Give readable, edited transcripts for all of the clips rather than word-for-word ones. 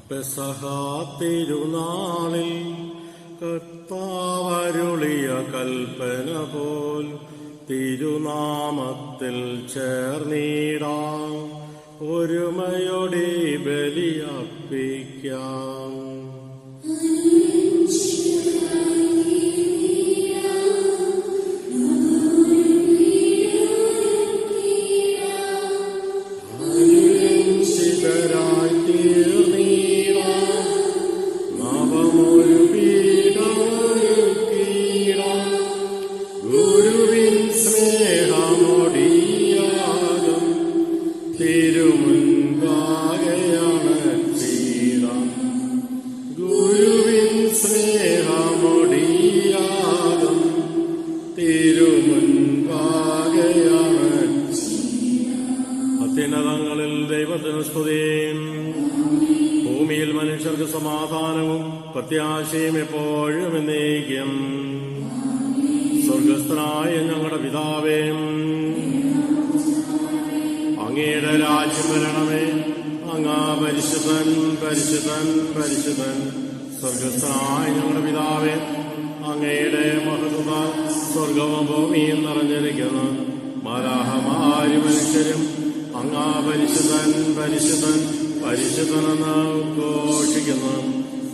പെസഹ തിരുനാളിൽ കർത്താവരുളിയ കൽപ്പന പോൽ തിരുനാമത്തിൽ ചേർന്നിടാം, ഒരുമയോടെ ബലിയർപ്പിക്കാം. അത്യുന്നതങ്ങളിൽ ദൈവത്തിന് സ്തുതി. ഭൂമിയിൽ മനുഷ്യർക്ക് സമാധാനവും പ്രത്യാശയും എപ്പോഴും എന്നേക്കും. സ്വർഗസ്ഥനായ ഞങ്ങളുടെ പിതാവേ, അങ്ങയുടെ രാജ്യം വരണമേ. അങ്ങ് പരിശുദ്ധൻ പരിശുദ്ധൻ പരിശുദ്ധൻ. സ്വർഗസ്ഥനായ ഞങ്ങളുടെ പിതാവേ, അങ്ങയുടെ മഹത്വ സ്വർഗവും ഭൂമിയും നിറഞ്ഞിരിക്കുന്നു. മാലാഹമാരും മനുഷ്യരും അങ്ങ് പരിശുദ്ധൻ പരിശുദ്ധൻ പരിശുദ്ധനെന്ന് ഘോഷിക്കുന്നു.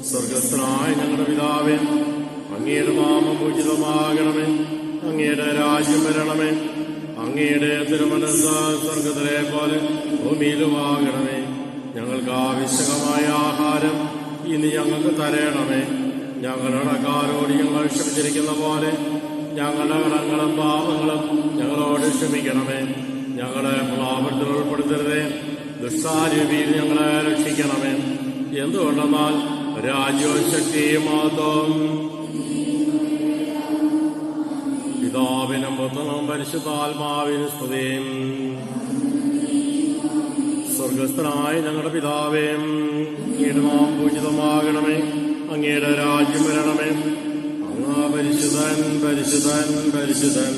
സ്വർഗസ്ഥനായ ഞങ്ങളുടെ പിതാവേ, അങ്ങയുടെ നാമം പൂജിതമാകണമേ. അങ്ങയുടെ രാജ്യം വരണമേ. അങ്ങയുടെ തിരുമനസ്സ് സ്വർഗത്തിലെ പോലെ ഭൂമിയിലുമാകണമേ. ഞങ്ങൾക്ക് ആവശ്യകമായ ആഹാരം ഇനി ഞങ്ങൾക്ക് തരണമേ. ഞങ്ങളുടെ കടക്കാരോട് ഞങ്ങൾ ക്ഷമിച്ചിരിക്കുന്ന പോലെ ഞങ്ങളുടെ കടങ്ങളും പാപങ്ങളും ഞങ്ങളോട് ക്ഷമിക്കണമേ. ഞങ്ങളെ പാപത്തിൽ ഉൾപ്പെടുത്തരുതേ, ദുഷ്ടാരൂപിയിൽ ഞങ്ങളെ രക്ഷിക്കണമേ. എന്തുകൊണ്ടെന്നാൽ രാജ്യവും ശക്തിയും മഹത്വവും പിതാവിനും പുത്രനും പരിശുദ്ധാത്മാവിനും സ്തുതിയും. സ്വർഗസ്ഥനായ ഞങ്ങളുടെ പിതാവേ, അങ്ങയുടെ നാമം പൂജിതമാകണമേ. അങ്ങയുടെ രാജ്യം വരണമേ. അങ്ങ് പരിശുദ്ധൻ പരിശുദ്ധൻ പരിശുദ്ധൻ.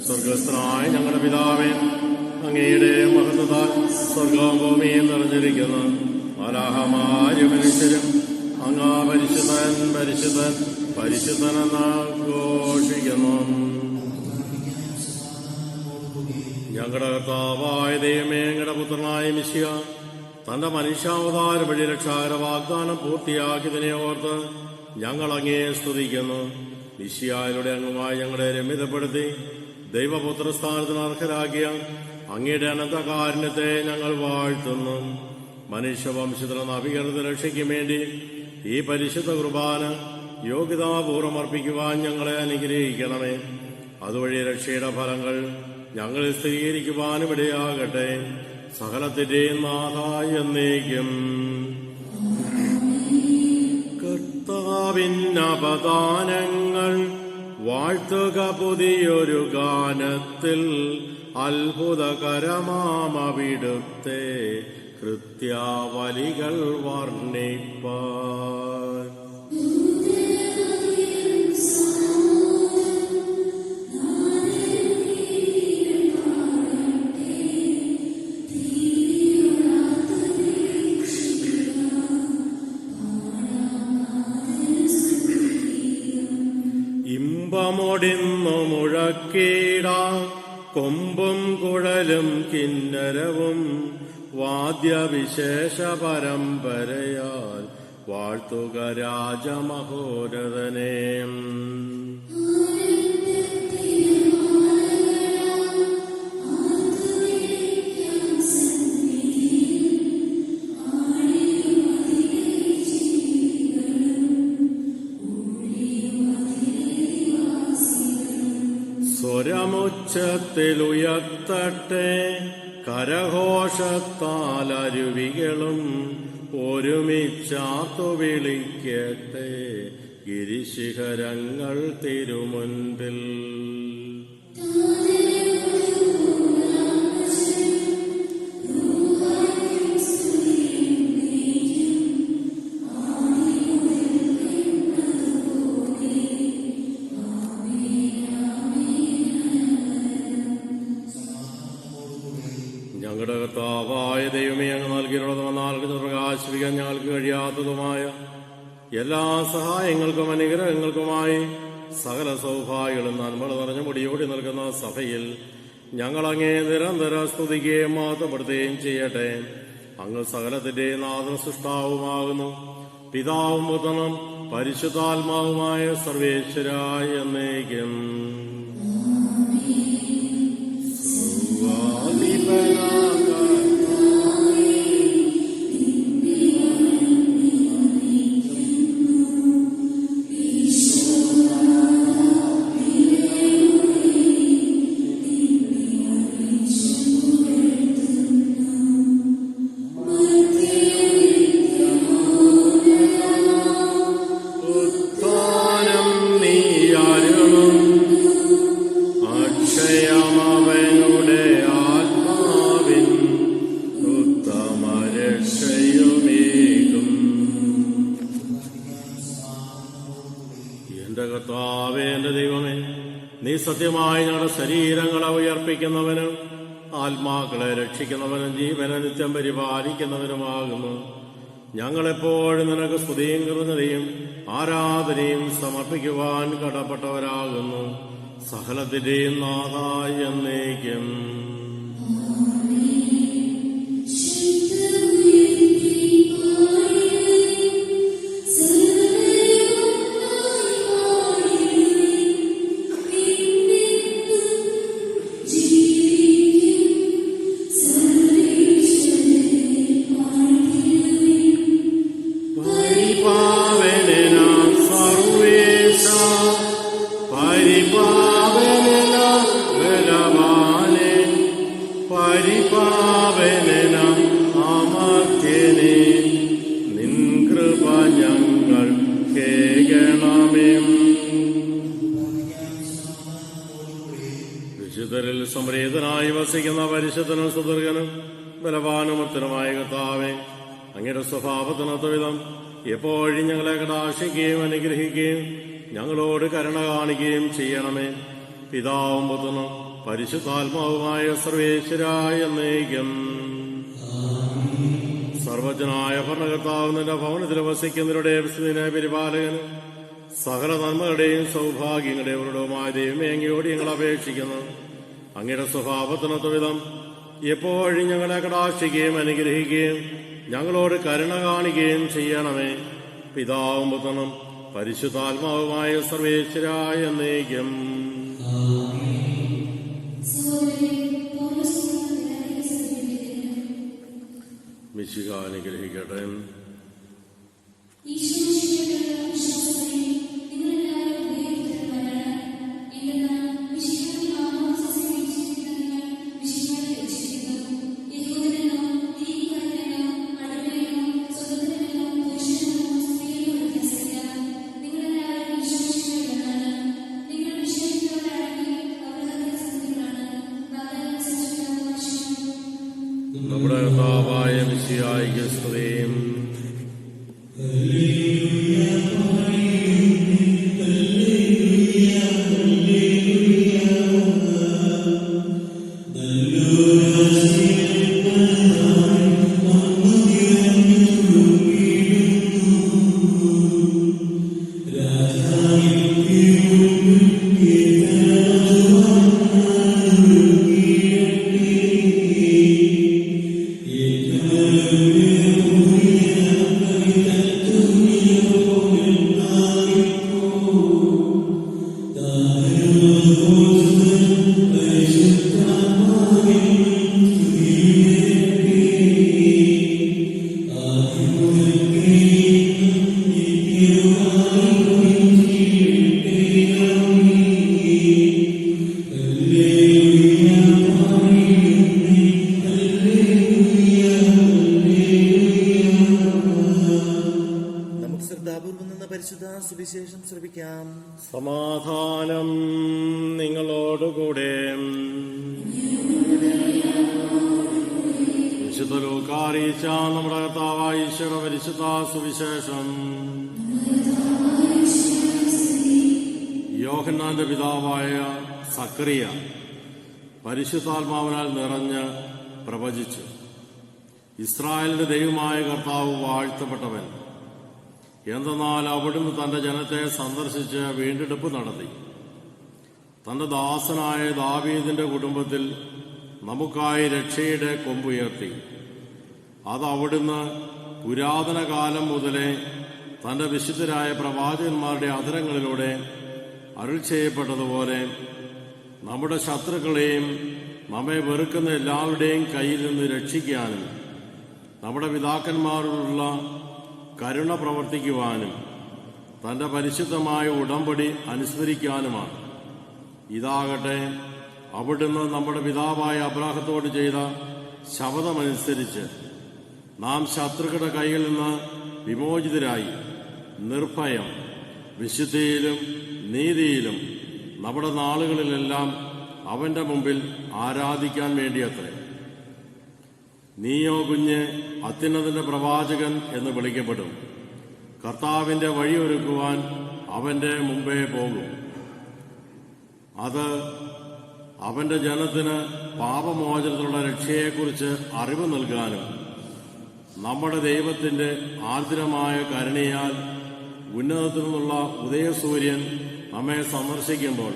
സ്വർഗസ്ഥനായ ഞങ്ങളുടെ പിതാവേ, അങ്ങയുടെ മഹത്വത്താൽ സ്വർഗവും ഭൂമിയും നിറഞ്ഞിരിക്കുന്നു. മാലാഹമാരും മനുഷ്യരും അങ്ങ് പരിശുദ്ധൻ പരിശുദ്ധൻ പരിശുദ്ധനെന്ന് ഘോഷിക്കുന്നു. ഞങ്ങളുടെ കർത്താവായ ദൈവമേ, ഞങ്ങളുടെ പുത്രനായ മിശിഹ തന്റെ മനുഷ്യാവതാര വഴി രക്ഷാകര വാഗ്ദാനം പൂർത്തിയാക്കിയതിനെ ഓർത്ത് ഞങ്ങൾ അങ്ങയെ സ്തുതിക്കുന്നു. മിശിഹായിലൂടെ അങ്ങുമായി ഞങ്ങളെ രമ്യതപ്പെടുത്തി ദൈവപുത്രസ്ഥാനത്തിന് അർഹരാക്കിയ അങ്ങയുടെ അനന്തകാരുണ്യത്തെ ഞങ്ങൾ വാഴ്ത്തുന്നു. മനുഷ്യവംശത്തിലെ നവീകരണ രക്ഷയ്ക്ക് വേണ്ടി ഈ പരിശുദ്ധ കുർബാന യോഗ്യതാപൂർവ്വം അർപ്പിക്കുവാൻ ഞങ്ങളെ അനുഗ്രഹിക്കണമേ. അതുവഴി രക്ഷയുടെ ഫലങ്ങൾ ഞങ്ങളിൽ സ്ഥിരീകരിക്കുവാനും ഇടയാകട്ടെ. സകലത്തിന്റെയും നാഥായ എന്നേക്കും. കർത്താവിന്നപദാനങ്ങൾ വാഴ്ത്തുക പുതിയൊരു ഗാനത്തിൽ, അത്ഭുതകരമാമവിടുത്തെ കൃത്യാവലികൾ വർണ്ണിപ്പാൻ. ഇമ്പമൊടിന്നു മുഴക്കീടാം കൊമ്പും കുഴലും കിന്നരവും വാദ്യവിശേഷ പരമ്പരയാൽ വാഴ്ത്തുക രാജമഹോരഥനെ. സ്വരമുച്ചത്തിലുയർത്തട്ടെ കരഘോഷത്താൽ അരുവികളും, ഒരുമിച്ചാർത്തു വിളിക്കട്ടെ ഗിരിശിഖരങ്ങൾ തിരുമുൻപിൽ. ഞങ്ങളുടെ കർത്താവായ ദൈവമേ, അങ്ങ് നൽകിയിട്ടുള്ളതും നാൾക്ക് പ്രകാശിപ്പിക്കാൻ ഞങ്ങൾക്ക് കഴിയാത്തതുമായ എല്ലാ സഹായങ്ങൾക്കും അനുഗ്രഹങ്ങൾക്കുമായി സകല സൗഭാഗ്യങ്ങളും നന്മകൾ നിറഞ്ഞു മുടിയോടി നിൽക്കുന്ന സഭയിൽ ഞങ്ങളങ്ങേ നിരന്തരം സ്തുതിക്കുകയും മഹത്വപ്പെടുത്തുകയും ചെയ്യട്ടെ. അങ്ങ് സകലത്തിന്റെ നാഥ സൃഷ്ടാവുമാകുന്നു. പിതാവും പുത്രനും പരിശുദ്ധാത്മാവുമായ സർവേശ്വരായ എന്നേക്കും. സത്യമായി ഞങ്ങളുടെ ശരീരങ്ങളെ ഉയർപ്പിക്കുന്നവനും ആത്മാക്കളെ രക്ഷിക്കുന്നവനും ജീവനെ നിത്യം പരിപാലിക്കുന്നവനുമാകുന്നു. ഞങ്ങളെപ്പോഴും നിനക്ക് സ്തുതിയും കൃതജ്ഞതയും ആരാധനയും സമർപ്പിക്കുവാൻ കടപ്പെട്ടവരാകുന്നു. സകലത്തിന്റെയും നാഥായ എന്നേക്കും. സംപ്രീതനായി വസിക്കുന്ന പരിശുദ്ധനും സുദീർഘനും ബലവാനുമത്തനുമായ കർത്താവേ, അങ്ങയുടെ സ്വഭാവത്തിനൊത്ത വിധം എപ്പോഴും ഞങ്ങളെ കടാക്ഷിക്കുകയും അനുഗ്രഹിക്കുകയും ഞങ്ങളോട് കരുണ കാണിക്കുകയും ചെയ്യണമേ. പിതാവും പുത്രനും പരിശുദ്ധാത്മാവുമായ സർവേശ്വരായ എന്നേക്കും. സർവജ്ഞനായ ഭരണകർത്താവ് നിന്റെ ഭവനത്തിൽ വസിക്കുന്നവരുടെ സ്ഥിതിനെ പരിപാലകനും സകല നന്മകളുടെയും സൗഭാഗ്യങ്ങളുടെയും ഉറവിടവുമായ ദൈവമേ, അങ്ങയോട് ഞങ്ങൾ അപേക്ഷിക്കുന്നു. അങ്ങയുടെ സ്വഭാവത്തിനൊത്ത വിധം എപ്പോഴും ഞങ്ങളെ കടാക്ഷിക്കുകയും അനുഗ്രഹിക്കുകയും ഞങ്ങളോട് കരുണ കാണിക്കുകയും ചെയ്യണമേ. പിതാവും പുത്രനും പരിശുദ്ധാത്മാവുമായ സർവേശ്വരായ എന്നേക്കും. മിശിഹ അനുഗ്രഹിക്കട്ടെ. നമ്മുടെ കർത്താവായ മിശിഹായ്ക്ക് സ്തുതി. സുവിശേഷം ശ്രവിക്കാം. സമാധാനം നിങ്ങളോടുകൂടെ. വിശുദ്ധ ലൂക്കാ അറിയിച്ച നമ്മുടെ കർത്താവായ ഈശോയുടെ പരിശുദ്ധ സുവിശേഷം. യോഹന്നാന്റെ പിതാവായ സക്കറിയ പരിശുദ്ധാത്മാവിനാൽ നിറഞ്ഞ് പ്രവചിച്ചു. ഇസ്രായേലിന്റെ ദൈവമായ കർത്താവ് വാഴ്ത്തപ്പെട്ടവൻ. എന്തെന്നാൽ അവിടുന്ന് തന്റെ ജനത്തെ സന്ദർശിച്ച് വീണ്ടെടുപ്പ് നടത്തി. തന്റെ ദാസനായ ദാവീദിന്റെ കുടുംബത്തിൽ നമുക്കായി രക്ഷയുടെ കൊമ്പുയർത്തി. അത് അവിടുന്ന് പുരാതന കാലം മുതലേ തന്റെ വിശുദ്ധരായ പ്രവാചകന്മാരുടെ അധരങ്ങളിലൂടെ അരുൾ ചെയ്യപ്പെട്ടതുപോലെ നമ്മുടെ ശത്രുക്കളെയും നമ്മെ വെറുക്കുന്ന എല്ലാവരുടെയും കയ്യിൽ നിന്ന് രക്ഷിക്കാനും നമ്മുടെ പിതാക്കന്മാരോടുള്ള കരുണ പ്രവർത്തിക്കുവാനും തന്റെ പരിശുദ്ധമായ ഉടമ്പടി അനുസ്മരിക്കാനുമാണ്. ഇതാകട്ടെ അവിടുന്ന് നമ്മുടെ പിതാവായ അബ്രാഹത്തോട് ചെയ്ത ശപഥമനുസരിച്ച് നാം ശത്രുക്കളുടെ കയ്യിൽ നിന്ന് വിമോചിതരായി നിർഭയം വിശുദ്ധിയിലും നീതിയിലും നമ്മുടെ നാളുകളിലെല്ലാം അവന്റെ മുമ്പിൽ ആരാധിക്കാൻ വേണ്ടിയത്രേ. നീയോ കുഞ്ഞ് അത്യുന്നതന്റെ പ്രവാചകൻ എന്ന് വിളിക്കപ്പെടും. കർത്താവിന്റെ വഴിയൊരുക്കുവാൻ അവന്റെ മുമ്പേ പോകും. അത് അവന്റെ ജനത്തിന് പാപമോചനത്തിലുള്ള രക്ഷയെക്കുറിച്ച് അറിവ് നൽകാനും നമ്മുടെ ദൈവത്തിന്റെ ആർദ്രമായ കരുണയാൽ ഉന്നതത്തിൽ നിന്നുള്ള ഉദയസൂര്യൻ നമ്മെ സന്ദർശിക്കുമ്പോൾ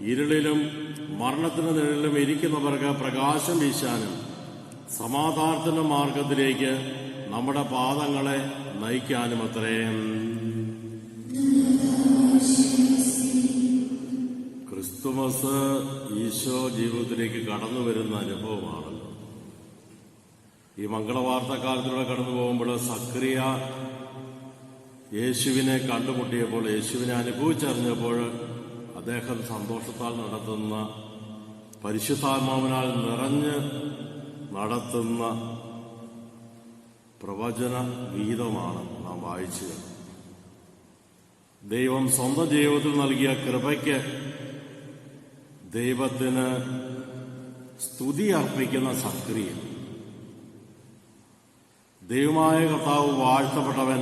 ഇരുളിലും മരണത്തിന് നിഴലിലും ഇരിക്കുന്നവർക്ക് പ്രകാശം വീശാനും സമാധാനത്തിന്റെ മാർഗത്തിലേക്ക് നമ്മുടെ പാദങ്ങളെ നയിക്കാനും അത്രയും. ക്രിസ്തുമസ് ഈശോ ജീവിതത്തിലേക്ക് കടന്നു വരുന്ന അനുഭവമാണല്ലോ. ഈ മംഗളവാർത്തക്കാലത്തിലൂടെ കടന്നു പോകുമ്പോൾ സക്രിയ യേശുവിനെ കണ്ടുമുട്ടിയപ്പോൾ, യേശുവിനെ അനുഭവിച്ചറിഞ്ഞപ്പോൾ അദ്ദേഹം സന്തോഷത്താൽ നടത്തുന്ന, പരിശുദ്ധാത്മാവിനാൽ നിറഞ്ഞ് നടത്തുന്ന പ്രവചന ഗീതമാണ് നാം വായിച്ചത്. ദൈവം സ്വന്തം ജീവിതത്തിൽ നൽകിയ കൃപയ്ക്ക് ദൈവത്തിന് സ്തുതി അർപ്പിക്കുന്ന സക്രിയ. ദൈവമായ കർത്താവ് വാഴ്ത്തപ്പെട്ടവൻ.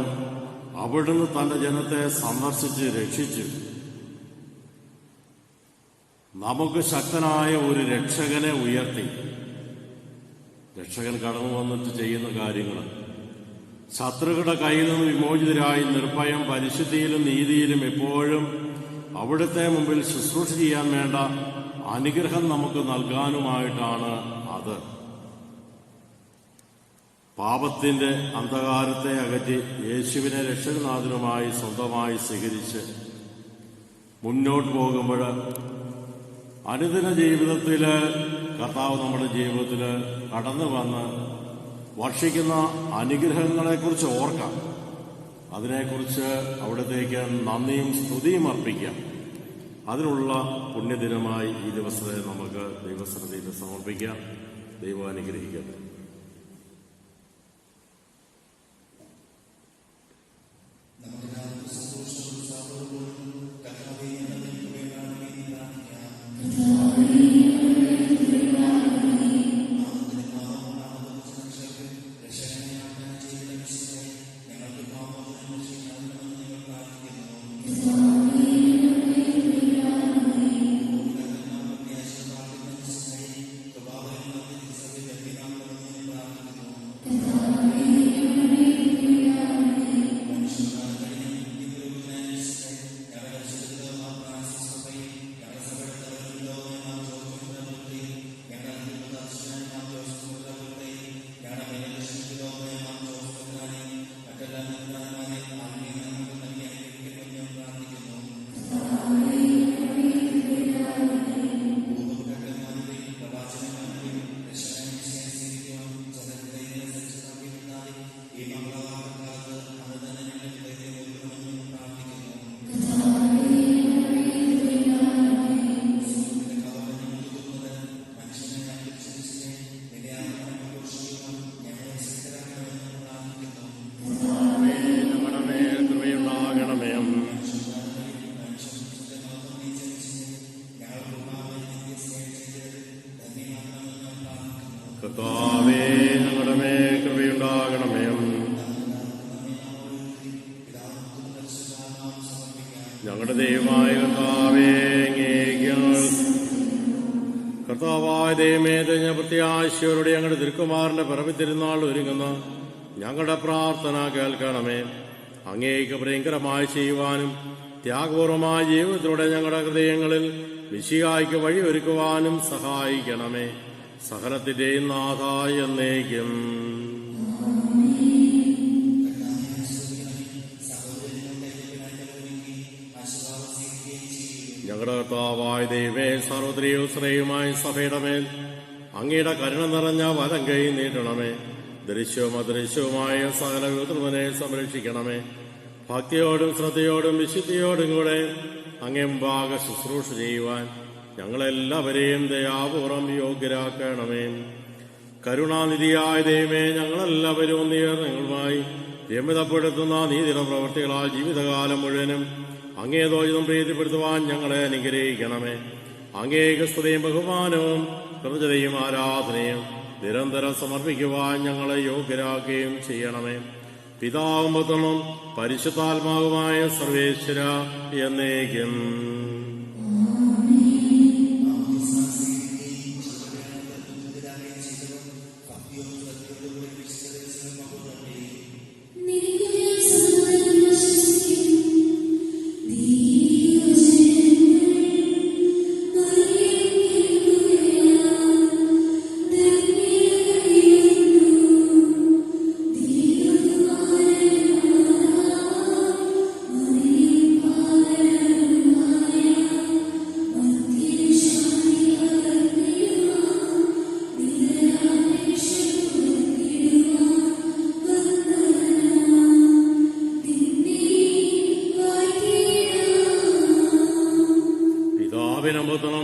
അവിടുന്ന് തന്റെ ജനത്തെ സന്ദർശിച്ച് രക്ഷിച്ചു. നമുക്ക് ശക്തനായ ഒരു രക്ഷകനെ ഉയർത്തി. രക്ഷകൻ കടന്നു വന്നിട്ട് ചെയ്യുന്ന കാര്യങ്ങൾ ശത്രുക്കളുടെ കയ്യിൽ നിന്ന് വിമോചിതരായി നിർഭയം പരിശുദ്ധിയിലും നീതിയിലും എപ്പോഴും അവിടുത്തെ മുമ്പിൽ ശുശ്രൂഷ ചെയ്യാൻ വേണ്ട അനുഗ്രഹം നമുക്ക് നൽകാനുമായിട്ടാണ് അത്. പാപത്തിന്റെ അന്ധകാരത്തെ അകറ്റി യേശുവിനെ രക്ഷകനാഥനുമായി സ്വന്തമായി സ്വീകരിച്ച് മുന്നോട്ട് പോകുമ്പോൾ അനുദിന ജീവിതത്തിൽ കർത്താവ് നമ്മുടെ ജീവിതത്തിൽ കടന്നു വന്ന് വർഷിക്കുന്ന അനുഗ്രഹങ്ങളെക്കുറിച്ച് ഓർക്കാം. അതിനെക്കുറിച്ച് അവിടത്തേക്ക് നന്ദിയും സ്തുതിയും അർപ്പിക്കാം. അതിനുള്ള പുണ്യദിനമായി ഈ ദിവസത്തെ നമുക്ക് ദൈവസന്നിധിയിൽ സമർപ്പിക്കാം. ദൈവം അനുഗ്രഹിക്കട്ടെ. കർത്താവേ, ഞങ്ങളുടെ മേൽ കൃപയുണ്ടാകണമേ. ഞങ്ങളുടെ ദൈവമായ കർത്താവേ, അങ്ങേക്ക് കർത്താവായ ദൈവമേ, തികഞ്ഞ പ്രത്യാശയോടെ ഞങ്ങളുടെ തിരുക്കുമാരന്റെ പിറവി തിരുനാൾ ഒരുങ്ങുന്ന ഞങ്ങളുടെ പ്രാർത്ഥന കേൾക്കണമേ. അങ്ങേക്ക് പ്രിയങ്കരമായി ചെയ്യുവാനും ത്യാഗപൂർവമായ ജീവിതത്തിലൂടെ ഞങ്ങളുടെ ഹൃദയങ്ങളിൽ മിശിഹായ്ക്ക് വഴിയൊരുക്കുവാനും സഹായിക്കണമേ. സകലത്തിന്റെയും നാഥായ എന്നേക്കും. ഞങ്ങളുടെ കർത്താവായ ദൈവമേ, സർവ്വത്രിയും ശ്രേയുമായ സഭയുടെ മേൽ അങ്ങയുടെ കരുണ നിറഞ്ഞ വലം കൈ നീട്ടണമേ. ദൃശ്യവും അദൃശ്യവുമായ സകല വിധുവിനെ സംരക്ഷിക്കണമേ. ഭക്തിയോടും ശ്രദ്ധയോടും വിശുദ്ധിയോടും കൂടെ അങ്ങേ മുമ്പാകെ ശുശ്രൂഷ ചെയ്യുവാൻ ഞങ്ങളെല്ലാവരെയും ദയാപൂർവം യോഗ്യരാക്കണമേ. കരുണാനിധിയായ ദൈവമേ, ഞങ്ങളെല്ലാവരും നിങ്ങളുമായി രമ്യതപ്പെടുത്തുന്ന നീതിയുടെ പ്രവൃത്തികളാൽ ജീവിതകാലം മുഴുവനും അങ്ങേ ദോഷിതം പ്രീതിപ്പെടുത്തുവാൻ ഞങ്ങളെ അനുഗ്രഹിക്കണമേ. അങ്ങേക്ക് സ്തുതിയും ബഹുമാനവും കൃതജ്ഞതയും ആരാധനയും നിരന്തരം സമർപ്പിക്കുവാൻ ഞങ്ങളെ യോഗ്യരാക്കുകയും ചെയ്യണമേ. പിതാവും പുത്രനും പരിശുദ്ധാത്മാവുമായ സർവേശ്വര എന്നേക്കും.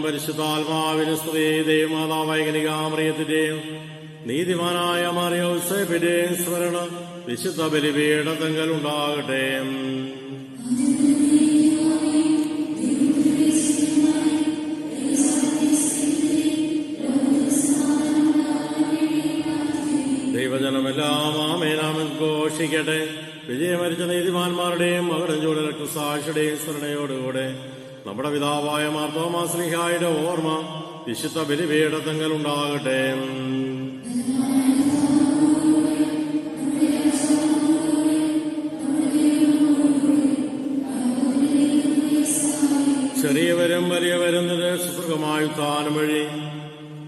പരിശുദ്ധാത്മാവിന് സ്തുതി. ദൈവമാതാവായ കന്യകാമറിയത്തിന്റെയും നീതിമാനായ മറിയൗസേപ്പിന്റെയും സ്മരണ വിശുദ്ധ ബലിപീഠത്തിങ്കൽ ഉണ്ടാകട്ടെ. ദൈവജനമെല്ലാം ആമേനാമൻ ഘോഷിക്കട്ടെ. വിജയമരിച്ച നീതിമാന്മാരുടെയും മകടം ചൂട് രക്തസാക്ഷിയുടെയും സ്മരണയോടുകൂടെ നമ്മുടെ പിതാവായ മാർത്തോമാ ശ്ലീഹായുടെ ഓർമ്മ വിശുദ്ധ ബലിപീഠത്തിങ്കൽ ഉണ്ടാകട്ടെ. ചെറിയവരും വലിയവരും നിന്റെ സുഖമായ ഉത്ഥാനം വഴി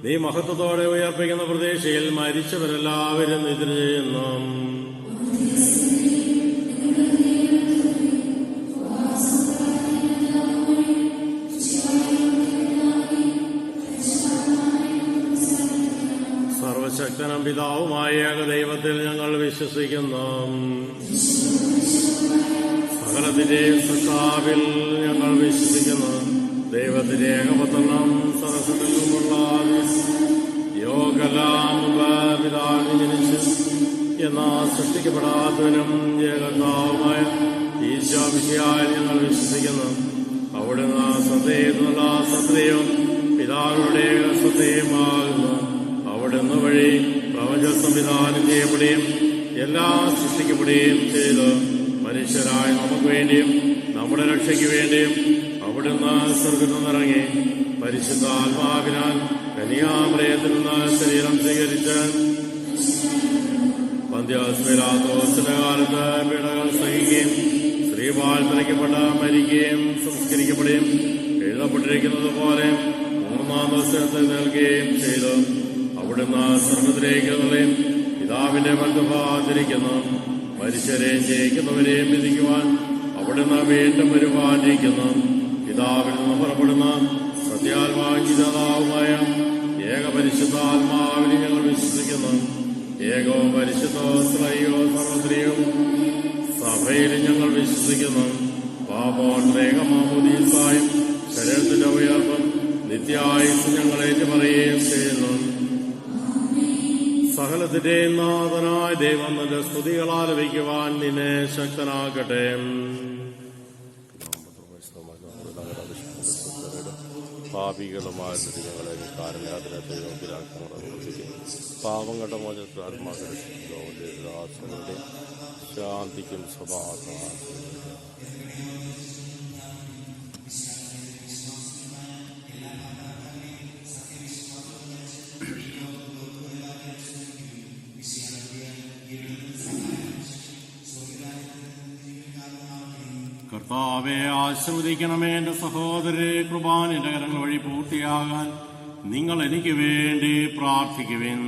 നീ മഹത്വത്തോടെ ഉയർപ്പിക്കുന്ന പ്രതീക്ഷയിൽ മരിച്ചവരെല്ലാവരും എതിര് ചെയ്യുന്നു. സർവശക്തനും പിതാവുമായ ഏകദൈവത്തിൽ ഞങ്ങൾ വിശ്വസിക്കുന്നു. സകലത്തിന്റെയും സൃഷ്ടാവിൽ ഞങ്ങൾ വിശ്വസിക്കുന്നു. ദൈവത്തിന്റെ ഏകപുത്രനും സരസ്വതനുമുള്ള യോഗലാം പിതാവിൽ ജനിച്ച് എന്നാൽ സൃഷ്ടിക്കപ്പെടാത്തവനും ഏകതാവുമായ ഈശോ മിശിഹായിൽ ഞങ്ങൾ വിശ്വസിക്കുന്നു. അവിടുന്ന് സത്യത്തിനുള്ള സത്യവും പിതാവിന്റെ സത്യമാകുന്നു. അവിടുന്ന് വഴി പ്രപഞ്ച സംവിധാനം ചെയ്യപ്പെടുകയും എല്ലാം സൃഷ്ടിക്കപ്പെടുകയും ചെയ്തു. മനുഷ്യരായ നമുക്ക് വേണ്ടിയും നമ്മുടെ രക്ഷയ്ക്ക് വേണ്ടിയും അവിടുന്ന് സ്വർഗ്ഗത്തിൽ നിന്നിറങ്ങി പരിശുദ്ധാത്മാവിനാൽ കന്യാമറിയത്തിൽ നിന്ന് ശരീരം സ്വീകരിച്ച് പന്ത്യോസ് പീലാത്തോസിന്റെ കാലത്ത് പീഡകൾ സഹിക്കുകയും സ്ത്രീപാൽ തലയ്ക്കപ്പെട്ട് മരിക്കുകയും സംസ്കരിക്കപ്പെടുകയും എഴുതപ്പെട്ടിരിക്കുന്നത് പോലെ മൂന്നാം ദിവസത്തിൽ നൽകുകയും ചെയ്തു. അവിടുന്ന് സ്വർഗ്ഗത്തിലേക്ക് നിലയും പിതാവിന്റെ വലതുഭാഗത്തിരിക്കുന്നു. മരിച്ചവരെയും ജയിക്കുന്നവരെയും വിധിക്കുവാൻ അവിടുന്ന് വീണ്ടും വരുവാനിരിക്കുന്നു. പിതാവിൽ നിന്ന് പുറപ്പെടുന്ന സത്യാത്മാവുമായ ഏകപരിശുദ്ധാത്മാവിനെ ഞങ്ങൾ വിശ്വസിക്കുന്നു. ഏകവും പരിശുദ്ധോ ശ്രയോ സർവ്വത്രിയും സഭയിൽ ഞങ്ങൾ വിശ്വസിക്കുന്നു. പാപോദ്രേകമാമോദീസായും ശരീരത്തിന്റെ ഉയർപ്പും നിത്യായുസ് ഞങ്ങൾ ഏറ്റുപറയുകയും ചെയ്യുന്നു. സകലത്തിന്റെയും നാഥനായ ദൈവം നിന്റെ സ്തുതികൾ ആലപിക്കുവാൻ നിന്നെ ശക്തനാക്കട്ടെ. പാപികളുമായ ഞങ്ങളെ കാരണയാത്രത്തെ യോഗ്യരാക്കുന്നതിനും പാപങ്ങളുടെ മോചനത്തിനാത്മാക്കളുടെ ശാന്തിക്കും സമാധാനത്തിനും കർത്താവെ ആശീർവദിക്കണമേ. എൻ്റെ സഹോദരരെ, കുർബാനയുടെ കരങ്ങൾ വഴി പൂർത്തിയാകാൻ നിങ്ങൾ എനിക്ക് വേണ്ടി പ്രാർത്ഥിക്കുവിൻ.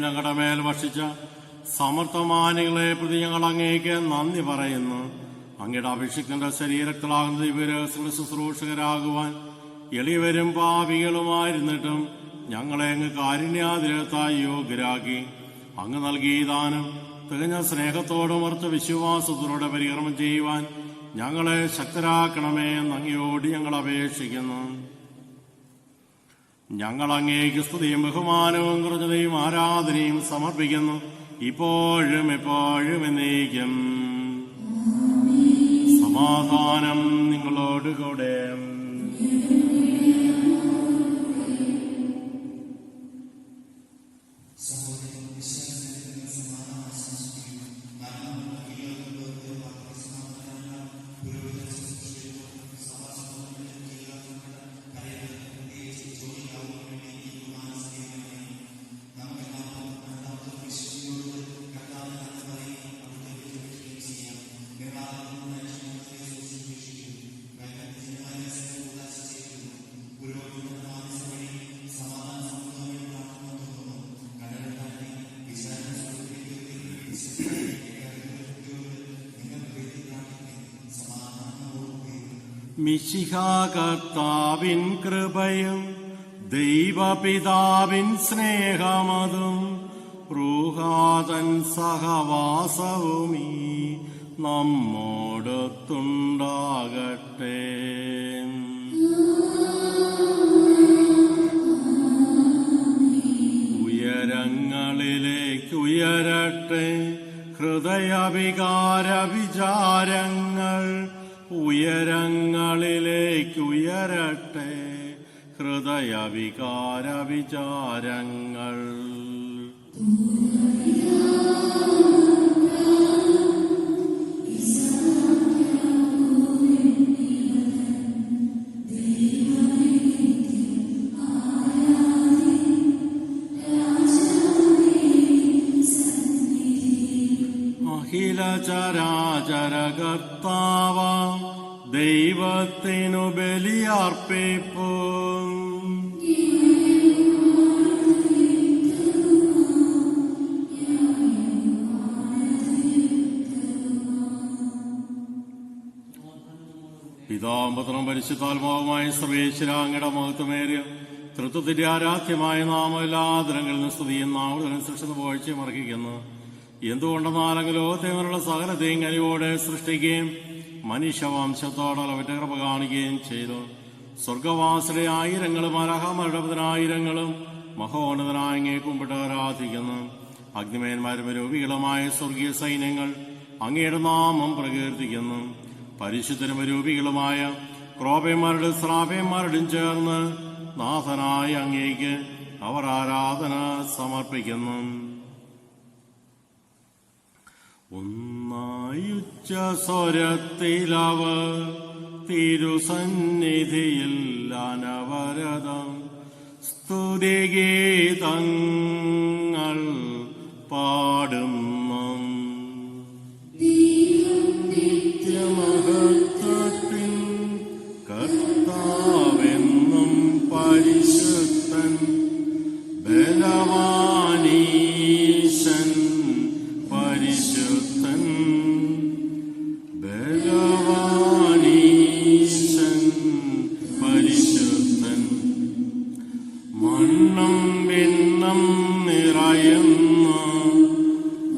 ഞങ്ങളുടെ മേൽ ഭക്ഷിച്ച സമർത്ഥമാനികളെ പ്രതി ഞങ്ങൾ അങ്ങേക്ക് നന്ദി പറയുന്നു. അങ്ങയുടെ അഭിഷിക്തന്റെ ശരീരത്തിലാകുന്ന ദിവ്യരഹസ്യ ശുശ്രൂഷകരാകുവാൻ എളിയവരും പാപികളുമായിരുന്നിട്ടും ഞങ്ങളെ അങ്ങ് കാരുണ്യാതിരത്തായി യോഗ്യരാക്കി. അങ്ങ് നൽകിയ ദാനം തികഞ്ഞ സ്നേഹത്തോടും ഉറച്ച വിശ്വാസത്തോടെ പരികർമ്മം ചെയ്യുവാൻ ഞങ്ങളെ ശക്തരാക്കണമേ എന്ന് അങ്ങയോട് ഞങ്ങൾ അപേക്ഷിക്കുന്നു. ഞങ്ങൾ അങ്ങേക്ക് സ്തുതിയും ബഹുമാനവും കൃതയും ആരാധനയും സമർപ്പിക്കുന്നു, ഇപ്പോഴും എപ്പോഴും എന്നേക്കും. സമാധാനം നിങ്ങളോട് കൂടെ. മിശിഹാ കർത്താവിൻ കൃപയും ദൈവപിതാവിൻ സ്നേഹമതും റൂഹാതൻ സഹവാസവുമീ നമ്മോടൊത്തുണ്ടാകട്ടെ. ഉയരങ്ങളിലേക്ക് ഉയരട്ടെ ഹൃദയവികാര വിചാരങ്ങൾ, ഉയരങ്ങളിലേക്കുയരട്ടെ ഹൃദയവികാര വിചാരങ്ങൾ. അഖില ചരാചര കർത്താവ ദൈവത്തിനു ബലിയർപ്പിപ്പൂ. പിതാമ്പത്രം പരിശുദ്ധാത്മാവുമായ സർവേശ്വരാങ്ങയുടെ മഹത്വമേറിയ തൃത്വത്തിന്റെ ആരാധ്യമായ നാമം എല്ലാ ദിനങ്ങളിൽ നിന്ന് സ്തുതിയും നാമത്തിന് സൃഷ്ടിത പോഴ്ചയും അർഹിക്കുന്നു. എന്തുകൊണ്ടെന്നാലും ലോകത്തെയുള്ള സകലത്തെയും കനിവോടെ സൃഷ്ടിക്കുകയും മനുഷ്യവംശത്തോടെ അവന്റെ കൃപ കാണുകയും ചെയ്തു. സ്വർഗവാസിയുടെ ആയിരങ്ങളും അരഹമരുടെ പതിനായിരങ്ങളും മഹോന്നതനായ അങ്ങേ കുമ്പിട്ട് ആരാധിക്കുന്നു. അഗ്നിമേന്മാരും രൂപികളുമായ സ്വർഗീയ സൈന്യങ്ങൾ അങ്ങയുടെ നാമം പ്രകീർത്തിക്കുന്നു. പരിശുദ്ധരും രൂപികളുമായ ക്രോപന്മാരുടെ ശ്രാപന്മാരുടെയും ചേർന്ന് നാഥനായ അങ്ങേക്ക് അവർ ആരാധന സമർപ്പിക്കുന്നു. ഒന്നായുച്ച സ്വരത്തിലവർ തിരുസന്നിധിയിൽ അനവരതം സ്തുതിഗീതങ്ങൾ പാടുന്നു. നിത്യമഹത്വത്തിൻ കർത്താവെന്നും പരിശുദ്ധൻ ബലവാനീശൻ പരിശുദ്ധൻ ബലവാനീശൻ പരിശുദ്ധൻ. മണ്ണും വിണ്ണും നിറയുന്ന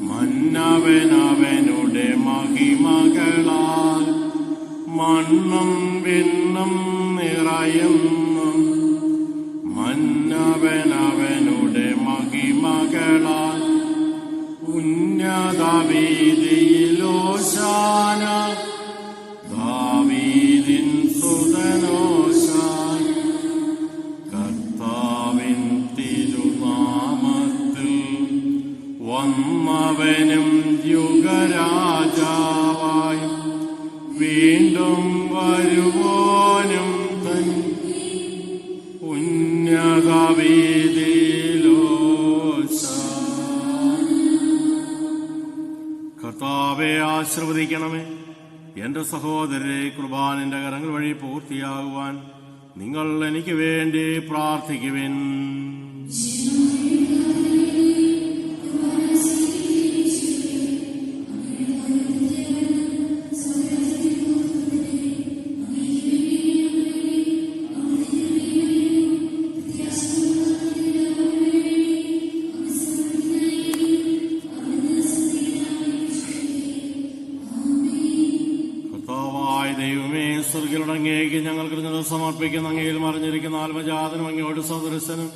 മന്നവനവനുടെ മഹിമകളാൽ, മണ്ണും വിണ്ണും നിറയുന്ന മന്നവനവനുടെ മഹിമകളാൽ. ഉന്നതവീതിയിലോശാന ദാവീദിൻ സുതനോശാന. കർത്താവിൻ തിരുനാമത്തിൽ വന്ന അവനും യുഗരാജാവായും വീണ്ടും വരുവാനും തൻ കർത്താവെ ആശീർവദിക്കണമേ. എന്റെ സഹോദരരെ, കുർബാനിന്റെ കരങ്ങൾ വഴി പൂർത്തിയാകുവാൻ നിങ്ങൾ എനിക്ക് വേണ്ടി പ്രാർത്ഥിക്കുവിൻ. സ്വർഗിലടങ്ങേക്ക് ഞങ്ങൾ കൃതജ്ഞത സമർപ്പിക്കുന്ന അങ്ങയിൽ മറിഞ്ഞിരിക്കുന്ന ആത്മജാതനും അങ്ങയോട് സദൃശനും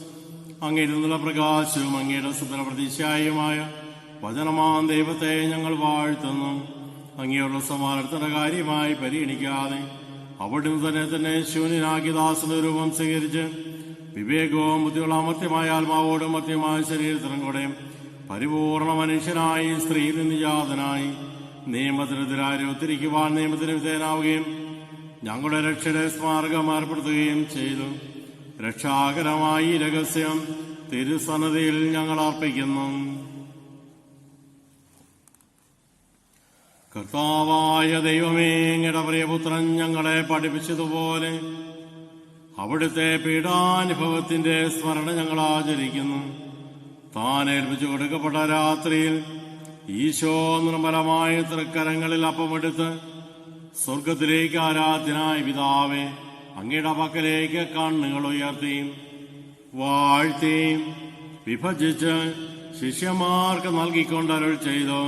അങ്ങയിൽ നിന്നുള്ള പ്രകാശവും അങ്ങയുടെ സുന്ദര പ്രതീക്ഷായുമായ വചനമാം ദൈവത്തെ ഞങ്ങൾ വാഴ്ത്തുന്നു. അങ്ങയോടുള്ള സമാനത്തിന്റെ കാര്യമായി പരിഗണിക്കാതെ അവിടുന്ന് തന്നെ ശൂന്യനാക്കി ദാസന്റെ രൂപം സ്വീകരിച്ച് വിവേകവും ബുദ്ധിയുള്ള അമർത്യമായ ആത്മാവോടും മത്യമായ ശരീരത്തിനും കൂടെ പരിപൂർണ മനുഷ്യനായി സ്ത്രീയിൽ നിന്ന് ജാതനായി നിയമത്തിനെതിരായി ഒത്തിരിക്കുവാൻ നിയമത്തിന് വിധേയനാവുകയും ഞങ്ങളുടെ രക്ഷയുടെ സ്മാരകം ഏർപ്പെടുത്തുകയും ചെയ്തു. രക്ഷാകരമായി രഹസ്യം തിരുസന്നതിയിൽ ഞങ്ങൾ അർപ്പിക്കുന്നു. കർത്താവായ ദൈവമേ, അങ്ങയുടെ പ്രിയപുത്രൻ ഞങ്ങളെ പഠിപ്പിച്ചതുപോലെ അവിടുത്തെ പീഡാനുഭവത്തിന്റെ സ്മരണ ഞങ്ങൾ ആചരിക്കുന്നു. താൻ ഏൽപ്പിച്ചു കൊടുക്കപ്പെട്ട രാത്രിയിൽ ഈശോ നിർമ്മലമായ തൃക്കരങ്ങളിൽ അപ്പമെടുത്ത് സ്വർഗത്തിലേക്ക് ആരാധ്യനായ പിതാവേ, അങ്ങയുടെ പക്കലേക്ക് കണ്ണുകൾ ഉയർത്തിയും വാഴ്ത്തിയും വിഭജിച്ച് ശിഷ്യന്മാർക്ക് നൽകിക്കൊണ്ട് അരുൾ ചെയ്തു,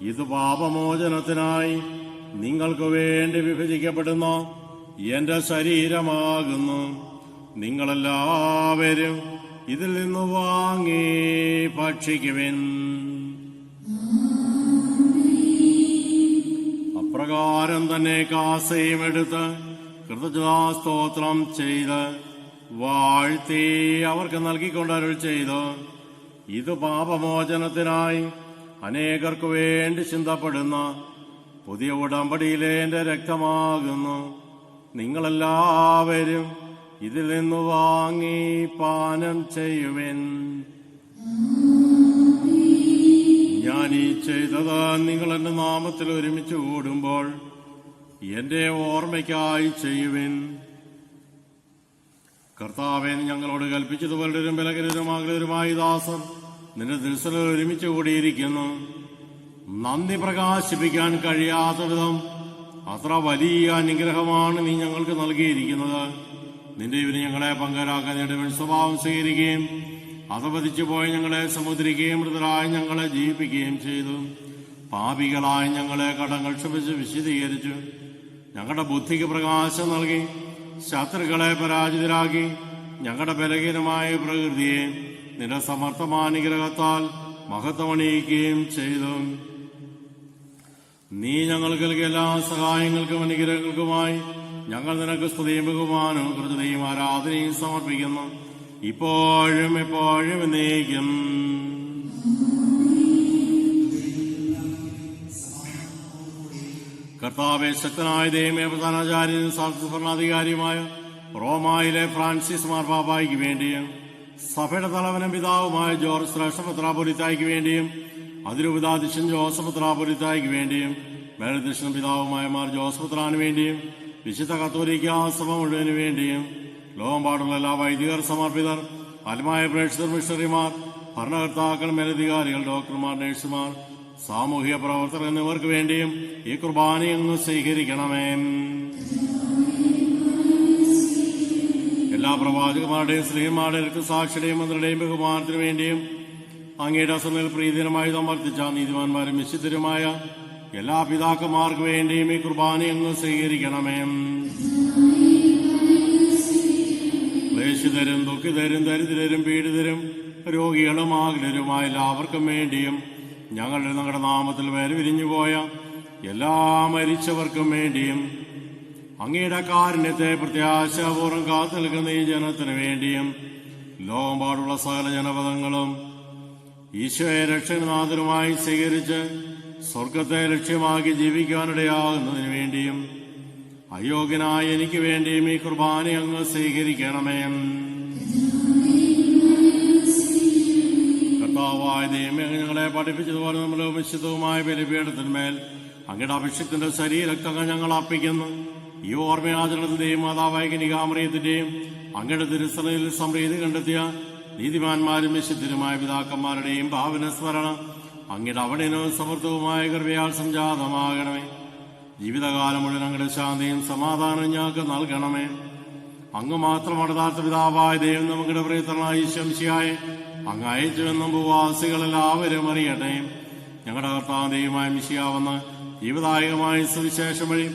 ഇത് പാപമോചനത്തിനായി നിങ്ങൾക്ക് വേണ്ടി വിഭജിക്കപ്പെടുന്ന എന്റെ ശരീരമാകുന്നു. നിങ്ങളെല്ലാവരും ഇതിൽ നിന്ന് വാങ്ങി ഭക്ഷിക്കുവിൻ. അപ്രകാരം തന്നെ കാസയും എടുത്ത് കൃതജ്ഞതാസ്തോത്രം ചെയ്ത് വാഴ്ത്തി അവർക്ക് നൽകിക്കൊണ്ട് അരുൾ ചെയ്തു, ഇത് പാപമോചനത്തിനായി അനേകർക്കു വേണ്ടി ചിന്തപ്പെടുന്ന പുതിയ ഉടമ്പടിയിലെ എന്റെ രക്തമാകുന്നു. നിങ്ങളെല്ലാവരും ഇതിൽ നിന്ന് വാങ്ങി പാനം ചെയ്യുവിൻ. ഞാൻ ഈ ചെയ്തത് നിങ്ങൾ എന്റെ നാമത്തിൽ ഒരുമിച്ച് കൂടുമ്പോൾ എന്റെ ഓർമ്മയ്ക്കായി ചെയ്യുവിൻ. കർത്താവേ, ഞങ്ങളോട് കൽപ്പിച്ചതുപോലെ ബലഹീനരും അകലരുമായി ദാസർ നിന്റെ ദിവസത്തിൽ ഒരുമിച്ച് കൂടിയിരിക്കുന്നു. നന്ദി പ്രകാശിപ്പിക്കാൻ കഴിയാത്ത വിധം അത്ര വലിയ അനുഗ്രഹമാണ് നീ ഞങ്ങൾക്ക് നൽകിയിരിക്കുന്നത്. നിന്റെ ഇവന് ഞങ്ങളെ പങ്കരാക്കാൻ നിന്റെ സ്വഭാവം സ്വീകരിക്കുകയും അധപതിച്ചു പോയി ഞങ്ങളെ സമുദ്രിക്കുകയും മൃതരായി ഞങ്ങളെ ജീവിപ്പിക്കുകയും ചെയ്തു. പാപികളായി ഞങ്ങളെ കടങ്ങൾ ക്ഷമിച്ച് വിശദീകരിച്ചു. ഞങ്ങളുടെ ബുദ്ധിക്ക് പ്രകാശം നൽകി ശത്രുക്കളെ പരാജിതരാക്കി ഞങ്ങളുടെ ബലഹീനമായ പ്രകൃതിയെ നിന്റെ സമർത്ഥമാനുഗ്രഹത്താൽ മഹത്വമണിയിക്കുകയും ചെയ്തു. നീ ഞങ്ങൾക്ക് നൽകിയ എല്ലാ സഹായങ്ങൾക്കും അനുഗ്രഹങ്ങൾക്കുമായി ഞങ്ങൾ നിനക്ക് സ്തുതിയും ബഹുമാനവും കൃതയും ആരാധനയും സമർപ്പിക്കുന്നു, ഇപ്പോഴും എപ്പോഴും എന്നേക്കും. കർത്താവെ, ശക്തനായ ദൈവമേ, പ്രധാനാചാര്യനും ഭരണാധികാരിയുമായ റോമായിലെ ഫ്രാൻസിസ് മാർപ്പാപ്പായ്ക്ക് വേണ്ടിയും സഭയുടെ തലവനും പിതാവുമായ ജോർജ് ശ്രേഷ്ഠ മെത്രാപ്പൊലീത്തായ്ക്ക് വേണ്ടിയും അതിരൂപതാധ്യക്ഷൻ ജോസഫ് മെത്രാപ്പൊലീത്തായ്ക്ക് വേണ്ടിയും മേലധ്യക്ഷൻ പിതാവുമായ മാർ ജോസഫ് മെത്രാന് വേണ്ടിയും വിശുദ്ധ കത്തോലിക്കാ സഭ മുഴുവന് വേണ്ടിയും ലോകമ്പാടുള്ള എല്ലാ വൈദികർ, സമർപ്പിതർ, ആത്മായ പ്രേക്ഷിതർ, മിഷണറിമാർ, ഭരണകർത്താക്കൾ, മേലധികാരികൾ, ഡോക്ടർമാർ, നഴ്സുമാർ, സാമൂഹിക പ്രവർത്തകർ എന്നിവർക്ക് വേണ്ടിയും ഈ കുർബാനയൊന്ന് സ്വീകരിക്കണമേ. എല്ലാ പ്രവാചകന്മാരുടെയും സ്ത്രീമാരുടെയും രക്തസാക്ഷിയുടെയും മന്ത്രിയുടെയും ബഹുമാനത്തിനു വേണ്ടിയും അങ്ങയുടെ അസനിൽ പ്രീതികരമായി സമർപ്പിച്ച നീതിമാന്മാരും വിശുദ്ധരുമായ എല്ലാ പിതാക്കന്മാർക്ക് വേണ്ടിയും ഈ കുർബാനയൊന്ന് സ്വീകരിക്കണമേ. ക്ലേശിതരും ദുഃഖിതരും ദരിദ്രരും പീഡിതരും രോഗികളും ആകുലരുമായ എല്ലാവർക്കും വേണ്ടിയും ഞങ്ങളുടെ നാമത്തിൽ വേർപിരിഞ്ഞുപോയ എല്ലാ മരിച്ചവർക്കും വേണ്ടിയും അങ്ങയുടെ കാരുണ്യത്തെ പ്രത്യാശാപൂർവ്വം കാത്തു നിൽക്കുന്ന ഈ ജനത്തിനു വേണ്ടിയും ലോകമ്പാടുള്ള സകല ജനപദങ്ങളും ഈശോയെ രക്ഷകനാഥനുമായി സ്വീകരിച്ച് സ്വർഗത്തെ ലക്ഷ്യമാക്കി ജീവിക്കാനിടയാകുന്നതിന് വേണ്ടിയും അയോഗ്യനായ എനിക്ക് വേണ്ടിയും ഈ കുർബാന അങ്ങ് സ്വീകരിക്കണമേ. കർത്താവായ ദൈവമേ, ഞങ്ങളെ പഠിപ്പിച്ചതുപോലെ നമ്മുടെ വിശുദ്ധവുമായ ബലിപീഠത്തിന്മേൽ അങ്ങയുടെ അഭിഷേകത്തിന്റെ ശരീരക്തങ്ങൾ ഞങ്ങൾ അർപ്പിക്കുന്നു. ഈ ഓർമ്മയാചരണത്തിന്റെയും മാതാവായ കന്യകാമറിയത്തിന്റെയും അങ്ങയുടെ തിരുസനയിൽ സമൃദ്ധി കണ്ടെത്തിയ നീതിമാന്മാരും വിശുദ്ധരുമായ പിതാക്കന്മാരുടെയും ഭാവന സ്മരണ അങ്ങയുടെ അവിടെയും സമൃദ്ധവുമായ കൃപയാൽ സംജാതമാകണമേ. ജീവിതകാലം മുഴുവൻ അങ്ങയുടെ ശാന്തിയും സമാധാനവും ഞങ്ങൾക്ക് നൽകണമേ. അങ്ങ് മാത്രമാണ് യഥാർത്ഥ പിതാവായ ദൈവം. നമ്മുടെ പ്രിയതനായ ഈശോമിശിഹായെ അങ്ങ് അയച്ചുവെന്നും ഭൂവാസികളെല്ലാവരും അറിയട്ടെ. ഞങ്ങളുടെ കർത്താവ് ദൈവമായ മിശിഹാവെന്ന് ജീവദായകമായ സുവിശേഷം വഴി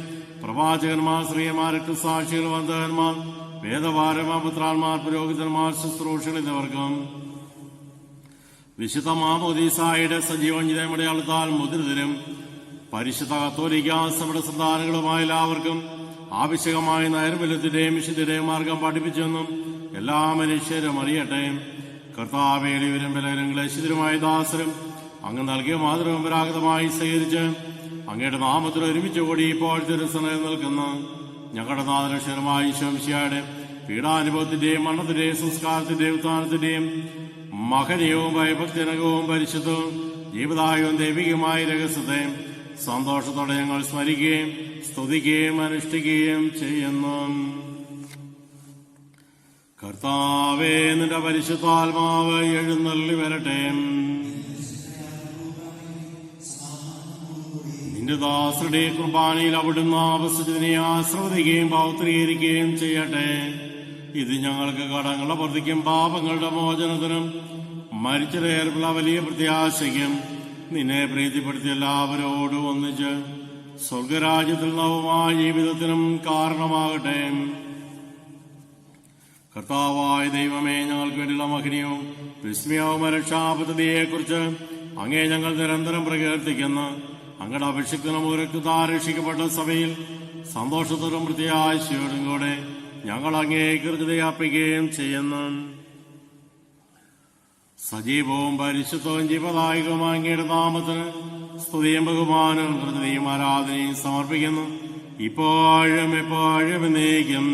പ്രവാചകന്മാർ, സ്ത്രീയന്മാർ, രക്തസാക്ഷികൾ, വന്ദകന്മാർ, വേദപാരന്മാർ, പുത്രാന്മാർ, പുരോഹിതന്മാർ, ശുശ്രൂഷകൾ എന്നിവർക്കും വിശുദ്ധ മാമോദീസായുടെ സജീവഞ്ജിതമടയാളത്താൽ മുദ്രിതരും പരിശുദ്ധ കത്തോലിക്ക സഭയുടെ സന്താനങ്ങളുമായ എല്ലാവർക്കും ആവശ്യകമായ നൈർമല്യത്തിന്റെയും വിശുദ്ധിയുടെയും മാർഗം പഠിപ്പിച്ചെന്നും എല്ലാ മനുഷ്യരും അറിയട്ടെ. കർത്താവേലിവരും ബലരും ക്ലേശിതരുമായ ദാസരും അങ്ങ് നൽകിയ മാതൃപരമ്പരാഗതമായി സ്വീകരിച്ച് അങ്ങയുടെ നാമത്തിൽ ഒരുമിച്ച് കൂടി ഇപ്പോൾ തിരുസനയിൽ നിൽക്കുന്ന ഞങ്ങളുടെ നാദരക്ഷരമായ ഈശോമിശിഹായുടെ പീഡാനുഭവത്തിന്റെയും മരണത്തിന്റെയും സംസ്കാരത്തിന്റെയും ഉത്ഥാനത്തിന്റെയും മഹനീയവും ഭയഭക്തിജനകവും പരിശുദ്ധവും ജീവദായകവും ദൈവികമായ രഹസ്യത്തെ സന്തോഷത്തോടെ ഞങ്ങൾ സ്മരിക്കുകയും സ്തുതിക്കുകയും അനുഷ്ഠിക്കുകയും ചെയ്യുന്നു. കർത്താവേ, നിന്റെ പരിശുദ്ധാത്മാവ് എഴുന്നള്ളി വരട്ടെ. നിന്റെ ദാസരുടെ കുർബാനയിൽ അവിടുന്ന് ആവശ്യത്തിനെ ആശ്രവദിക്കുകയും പൗത്രീകരിക്കുകയും ചെയ്യട്ടെ. ഇത് ഞങ്ങൾക്ക് കടങ്ങളുടെ പ്രതിക്കും പാപങ്ങളുടെ മോചനത്തിനും മരിച്ചതേർപ്പുള്ള വലിയ പ്രത്യാശയ്ക്കും നിന്നെ പ്രീതിപ്പെടുത്തിയ എല്ലാവരോടും ഒന്നിച്ച് സ്വർഗരാജ്യത്തിൽ നവമായ ജീവിതത്തിനും കാരണമാകട്ടെ. കർത്താവായ ദൈവമേ, ഞങ്ങൾക്ക് വേണ്ടിയുള്ള മഹനീയവും വിസ്മയവും രക്ഷാപദ്ധതിയെക്കുറിച്ച് അങ്ങേ ഞങ്ങൾ നിരന്തരം പ്രകീർത്തിക്കുന്നു. അങ്ങയുടെ അഭിഷിക്തനും രക്തത്താരക്ഷിക്കപ്പെട്ട സഭയിൽ സന്തോഷത്തോടും പ്രത്യാശയോടും കൂടെ ഞങ്ങൾ അങ്ങേ കൃതയർപ്പിക്കുകയും ചെയ്യുന്നു. സജീവവും പരിശുദ്ധവും ജീവദായകവും അങ്ങയുടെ നാമത്തിന് സ്തുതിയും ബഹുമാനവും കൃതയും ആരാധനയും സമർപ്പിക്കുന്നു, ഇപ്പോഴും എപ്പോഴും എന്നേക്കും.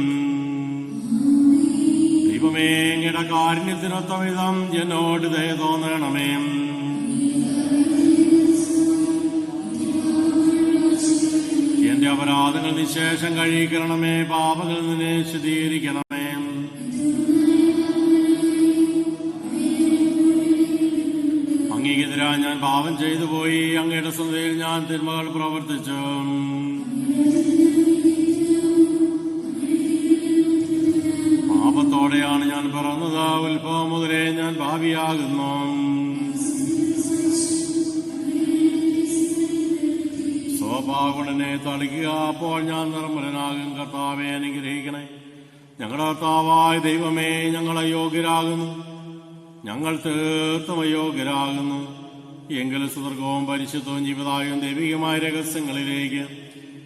ദൈവമേ, അങ്ങയുടെ കാരുണ്യത്തിനൊത്ത വിധം എന്നോട് ദയ തോന്നണമേ. എന്റെ അപരാധങ്ങൾ നിശേഷം കഴിക്കണമേ. പാപങ്ങൾ നിന്നെ ശുദ്ധീകരിക്കണമേ. അങ്ങേക്കെതിരായി ഞാൻ പാപം ചെയ്തു പോയി. അങ്ങയുടെ സന്ധിയിൽ ഞാൻ തിന്മകൾ പ്രവർത്തിച്ചു. പാപത്തോടെയാണ് ഞാൻ പിറന്നത്. ഉത്ഭവം മുതലേ ഞാൻ ഭാവിയാകുന്നു. സ്വഭാവനെ തളിക്കുക, അപ്പോൾ ഞാൻ നിർമ്മലനാകും. കർത്താവെ, അനുഗ്രഹിക്കണേ. ഞങ്ങളുടെ കർത്താവായ ദൈവമേ, ഞങ്ങൾ അയോഗ്യരാകുന്നു. ഞങ്ങൾ തീർത്തും അയോഗ്യരാകുന്നു. എങ്കിലും സുദീർഘവും പരിശുദ്ധവും ജീവദായകവും ദൈവികമായ രഹസ്യങ്ങളിലേക്ക്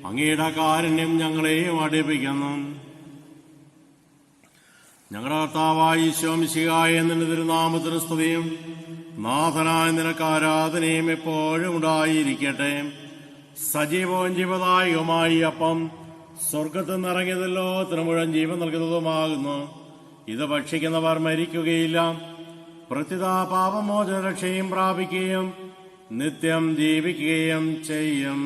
അങ്ങയുടെ കാരുണ്യം ഞങ്ങളെയും അടുപ്പിക്കുന്നു. ഞങ്ങളുടെ കർത്താവായ ഈശോമിശിഹായ നിന്റെ തിരുനാമത്തിന് സ്തുതിയും നാഥനായ നിനക്ക് ആരാധനയും എപ്പോഴും ഉണ്ടായിരിക്കട്ടെ. സജീവവും ജീവദായകവുമായി അപ്പം സ്വർഗത്തിൽ നിന്നിറങ്ങിയതല്ലോ, ലോകത്തിന് ജീവൻ നൽകുന്നതുമാകുന്നു. ഇത് ഭക്ഷിക്കുന്നവർ മരിക്കുകയില്ല, പ്രത്യുത പാപമോചന രക്ഷയും പ്രാപിക്കുകയും നിത്യം ജീവിക്കുകയും ചെയ്യും.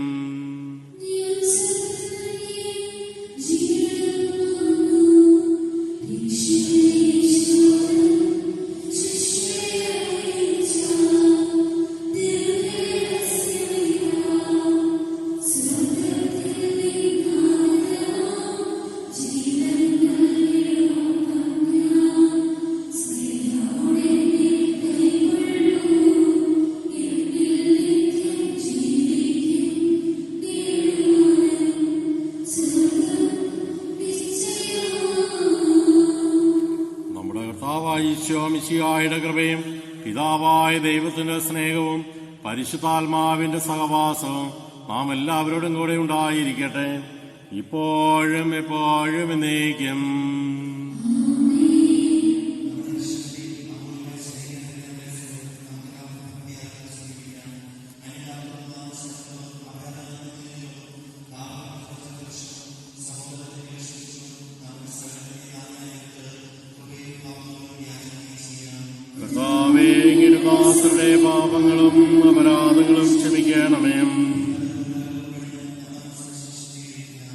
ഈശോമിശിഹായുടെ കൃപയും പിതാവായ ദൈവത്തിന്റെ സ്നേഹവും പരിശുദ്ധാത്മാവിന്റെ സഹവാസവും നാം എല്ലാവരോടും കൂടെ ഉണ്ടായിരിക്കട്ടെ, ഇപ്പോഴും എപ്പോഴും എന്നേക്കും. ദാസരുടെ പാപങ്ങളും അപരാധങ്ങളും ക്ഷമിക്കണമേ.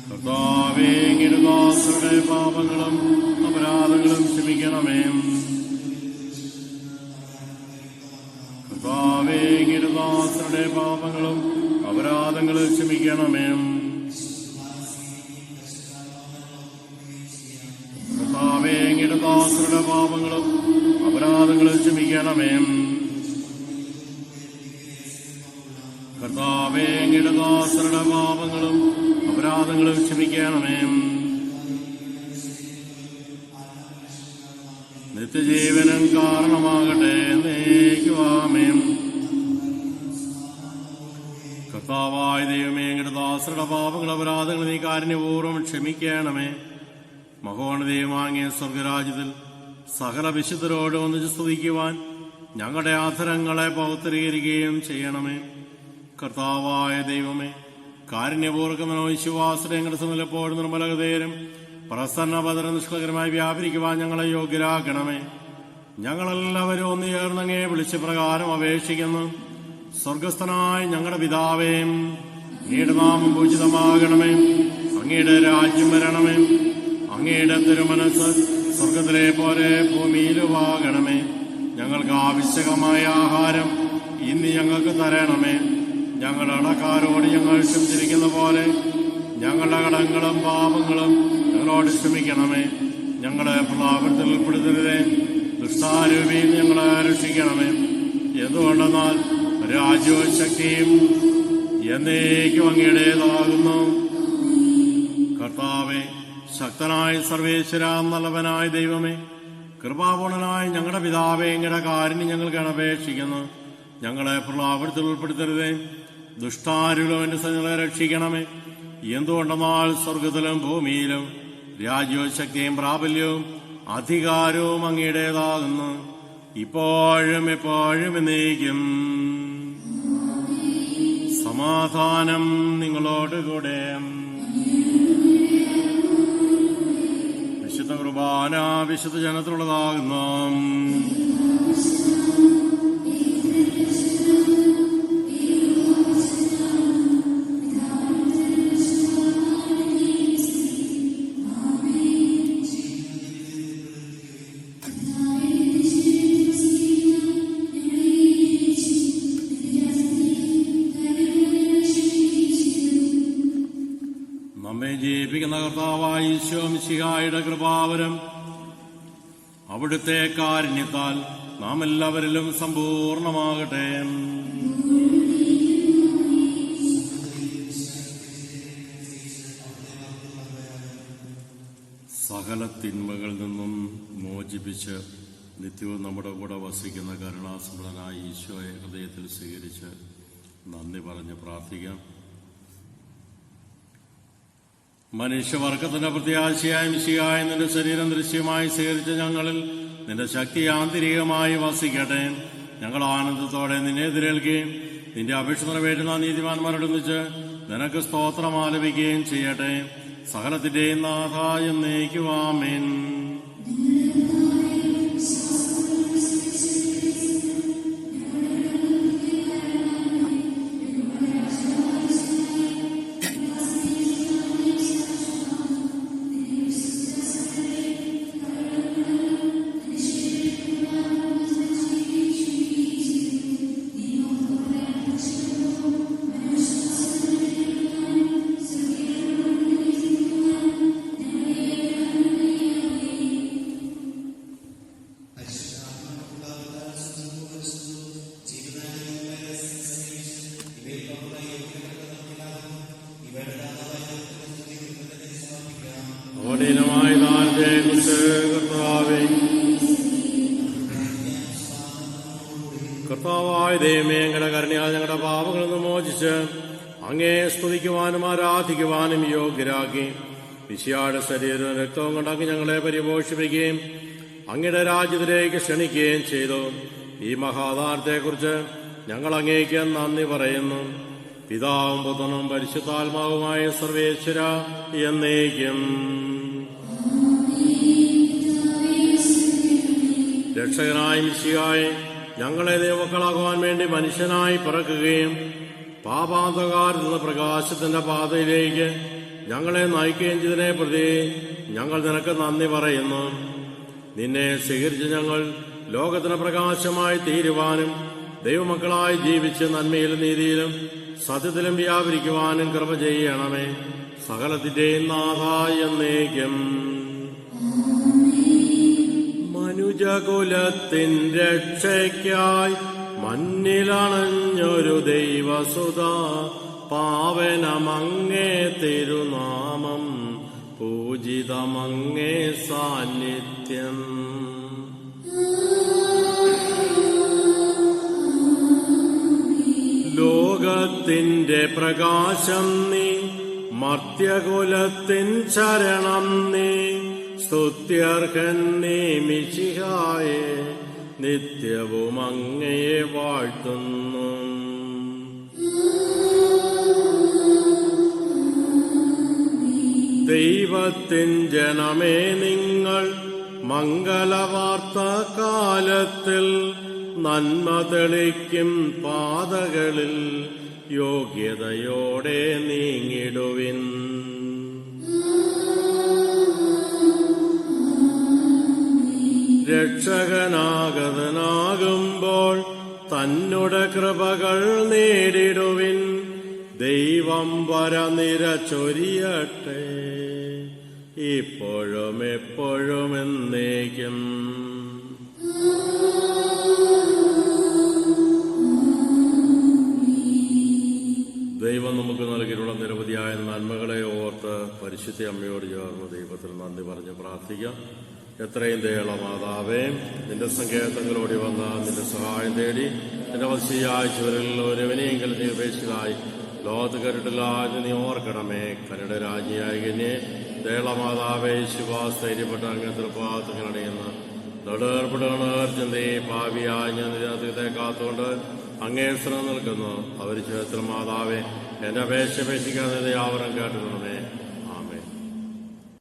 കർത്താവേ, അങ്ങയുടെ ദാസരുടെ പാപങ്ങളും അപരാധങ്ങളും ക്ഷമിക്കണമേ. കർത്താവേ, അങ്ങയുടെ ദാസരുടെ പാപങ്ങളും അപരാധങ്ങളും ക്ഷമിക്കണമേ. കർത്താവേ, അങ്ങയുടെ ദാസരുടെ പാപങ്ങളും അപരാധങ്ങളും ക്ഷമിക്കണമേ. കർത്താവേ, അങ്ങയുടെ ദാസരുടെ പാപങ്ങളും അപരാധങ്ങളും ക്ഷമിക്കണമേ. നിത്യജീവനം കാരണമാകട്ടെ എന്നേക്കുവാമേൻ. കർത്താവായ ദൈവമേ, അങ്ങയുടെ ദാസരുടെ പാപങ്ങൾ അപരാധങ്ങൾ നീ കാരുണ്യപൂർവ്വം ക്ഷമിക്കണമേ. മഹോന്നതയുമാങ്ങിയ സ്വർഗരാജ്യത്തിൽ സകല വിശുദ്ധരോട് ഒന്നിച്ച് സ്തുതിക്കുവാൻ ഞങ്ങളുടെ ആധരങ്ങളെ പൗത്രീകരിക്കുകയും ചെയ്യണമേ. കർത്താവായ ദൈവമേ, കാരുണ്യപൂർവ്വമനോ വിശ്വാസത്തെ ഞങ്ങളുടെ സമയപ്പോഴും നിർമ്മലകതേരും പ്രസന്നഭദ്ര നിഷ്കളങ്കരമായി വ്യാപരിക്കുവാൻ ഞങ്ങളെ യോഗ്യരാക്കണമേ. ഞങ്ങളെല്ലാവരും ഒന്ന് ചേർന്നങ്ങേ വിളിച്ച പ്രകാരം അപേക്ഷിക്കുന്നു. സ്വർഗസ്ഥനായ ഞങ്ങളുടെ പിതാവേ, അങ്ങയുടെ നാമം പൂജിതമാകണമേ. അങ്ങയുടെ രാജ്യം വരണമേ. അങ്ങയുടെ തിരുമനസ് സ്വർഗത്തിലെ പോലെ ഭൂമിയിലുമാകണമേ. ഞങ്ങൾക്ക് ആവശ്യകമായ ആഹാരം ഇന്ന് ഞങ്ങൾക്ക് തരണമേ. ഞങ്ങളുടെ കടക്കാരോട് ഞങ്ങൾ ക്ഷമിച്ചിരിക്കുന്ന പോലെ ഞങ്ങളുടെ കടങ്ങളും പാപങ്ങളും ഞങ്ങളോട് ക്ഷമിക്കണമേ. ഞങ്ങളെ പ്രലാപത്തിൽ ഉൾപ്പെടുത്തരുതേ, ദുഷ്ടാരൂപിയിൽ ഞങ്ങളെ രക്ഷിക്കണമേ. എന്തുകൊണ്ടെന്നാൽ രാജ്യവും ശക്തിയും എന്നേക്കും അങ്ങയുടേതാകുന്നു. കർത്താവേ, ശക്തനായ സർവേശ്വര, നല്ലവനായ ദൈവമേ, കൃപാപൂർണനായ ഞങ്ങളുടെ പിതാവേ, അങ്ങയുടെ കാരുണ്യം ഞങ്ങൾക്ക് അപേക്ഷിക്കുന്നു. ഞങ്ങളെ പ്രലാപത്തിൽ ഉൾപ്പെടുത്തരുതേ, ദുഷ്ടാരൂപന്റെ സഞ്ജകളെ രക്ഷിക്കണമേ. എന്തുകൊണ്ടെന്നാൽ സ്വർഗത്തിലും ഭൂമിയിലും രാജ്യവും ശക്തിയും പ്രാബല്യവും അധികാരവും അങ്ങയുടേതാകുന്നു, ഇപ്പോഴും എപ്പോഴും എന്നേക്കും. സമാധാനം നിങ്ങളോടുകൂടെ. വിശുദ്ധ കുർബാന വിശുദ്ധ ജനത്തിനുള്ളതാകുന്നു. നമ്മെ ജീവിക്കുന്ന കർത്താവായ ഈശോ മിശിഹായുടെ കൃപാവരം അവിടുത്തെ കാരുണ്യത്താൽ നാം എല്ലാവരിലും സമ്പൂർണമാകട്ടെ. സകല തിന്മകളിൽ നിന്നും മോചിപ്പിച്ച് നിത്യവും നമ്മുടെ കൂടെ വസിക്കുന്ന കരുണാസമ്പന്നനായ ഈശോയെ ഹൃദയത്തിൽ സ്വീകരിച്ച് നന്ദി പറഞ്ഞ് പ്രാർത്ഥിക്കാം. മനുഷ്യവർഗത്തിന്റെ പ്രത്യാശയായ മിശിഹായ നിന്റെ ശരീരം ദൃശ്യമായി സ്വീകരിച്ച ഞങ്ങളിൽ നിന്റെ ശക്തി ആന്തരികമായി വസിക്കട്ടെ. ഞങ്ങൾ ആനന്ദത്തോടെ നിന്നെ എതിരേൽക്കുകയും നിന്റെ അപേക്ഷ നിറവേറ്റുന്ന നീതിമാന്മാരോടൊന്നിച്ച് നിനക്ക് സ്തോത്രം ആലപിക്കുകയും ചെയ്യട്ടെ. സകലത്തിന്റെയും നാഥ എന്നേക്കും ആമേൻ. കർത്താവായ ദൈവമേ, ഞങ്ങളുടെ കരുണയാൽ ഞങ്ങളുടെ പാപങ്ങളിൽ നിന്ന് മോചിച്ച് അങ്ങേ സ്തുതിക്കുവാനും ആരാധിക്കുവാനും യോഗ്യരാക്കി മിശിഹായുടെ ശരീരവും രക്തവും കൊണ്ടാക്കി ഞങ്ങളെ പരിപോഷിപ്പിക്കുകയും അങ്ങയുടെ രാജ്യത്തിലേക്ക് ക്ഷണിക്കുകയും ചെയ്തു. ഈ മഹാദാനത്തെക്കുറിച്ച് ഞങ്ങൾ അങ്ങേക്ക് നന്ദി പറയുന്നു. പിതാവും പുത്രനും പരിശുദ്ധാത്മാവുമായ സർവേശ്വര എന്നേക്കും. രക്ഷകനായ മിശിഹായെ, ഞങ്ങളെ ദൈവമക്കളാകുവാൻ വേണ്ടി മനുഷ്യനായി പിറക്കുകയും പാപാന്തകാരിൽ നിന്ന് പ്രകാശത്തിന്റെ പാതയിലേക്ക് ഞങ്ങളെ നയിക്കുകയും ചെയ്തതിനെ പ്രതി ഞങ്ങൾ നിനക്ക് നന്ദി പറയുന്നു. നിന്നെ സ്വീകരിച്ച് ഞങ്ങൾ ലോകത്തിന് പ്രകാശമായി തീരുവാനും ദൈവമക്കളായി ജീവിച്ച് നന്മയിലും നീതിയിലും സത്യത്തിലും വ്യാപരിക്കുവാനും കൃപ ചെയ്യണമേ. സകലത്തിന്റെയും നാഥായ എന്നേക്കും. മനുജകുലത്തിൻ രക്ഷയ്ക്കായി മണ്ണിലണഞ്ഞൊരു ദൈവസുത, പാവനമങ്ങേ തിരുനാമം, പൂജിതമങ്ങേ സാന്നിധ്യം. ലോകത്തിന്റെ പ്രകാശം നീ, മർത്യകുലത്തിൻ ശരണം നീ, സ്തുത്യർഹൻ നീ മിശിഹായേ, നിത്യവും അങ്ങയെ വാഴ്ത്തുന്നു. ദൈവത്തിൻ ജനമേ നിങ്ങൾ, മംഗളവാർത്ത കാലത്തിൽ നന്മ തെളിക്കും പാതകളിൽ യോഗ്യതയോടെ നീങ്ങിടുവിൻ. രക്ഷകനാഗതനാകുമ്പോൾ തന്നുടെ കൃപകൾ നേടിടുവിൻ. ദൈവം വരനിര ചൊരിയട്ടെ, ഇപ്പോഴും എപ്പോഴും എന്നേക്കും. ദൈവം നമുക്ക് നൽകിയിട്ടുള്ള നിരവധിയായ നന്മകളെ ഓർത്ത് പരിശുദ്ധ അമ്മയോട് ചേർന്ന് ദൈവത്തിൽ നന്ദി പറഞ്ഞ് പ്രാർത്ഥിക്കാം. എത്രയും ദയുള്ള മാതാവേ, നിന്റെ സങ്കേതങ്ങളോടി വന്ന നിന്റെ സഹായം തേടി നിന്റെ വസിയായ ചുവരിൽ ഒരുവനെയെങ്കിലും നീ ഉപേക്ഷിച്ചതായി ലോകത്ത് കരുട്ടില്ലാതെ നീ ഓർക്കണമേ. കരുടെ രാജിയായി തന്നെ ദയുള്ള മാതാവേ, ശുഭാസ്ഥൈര്യപ്പെട്ട അങ്ങ് തൃപ്പാത്തുകളടയുന്ന തൊടേർപ്പെടുകണേർച്ചന്തേ പാവിയായി ഞാൻ നിരാതത്തെ കാത്തുകൊണ്ട് അങ്ങേ ശ്രമം നിൽക്കുന്നു. അവർ ചേർത്തിൽ മാതാവേ, എന്റെ അപേക്ഷ അപേക്ഷിക്കാൻ ആവരം കേട്ടിരുന്നേ.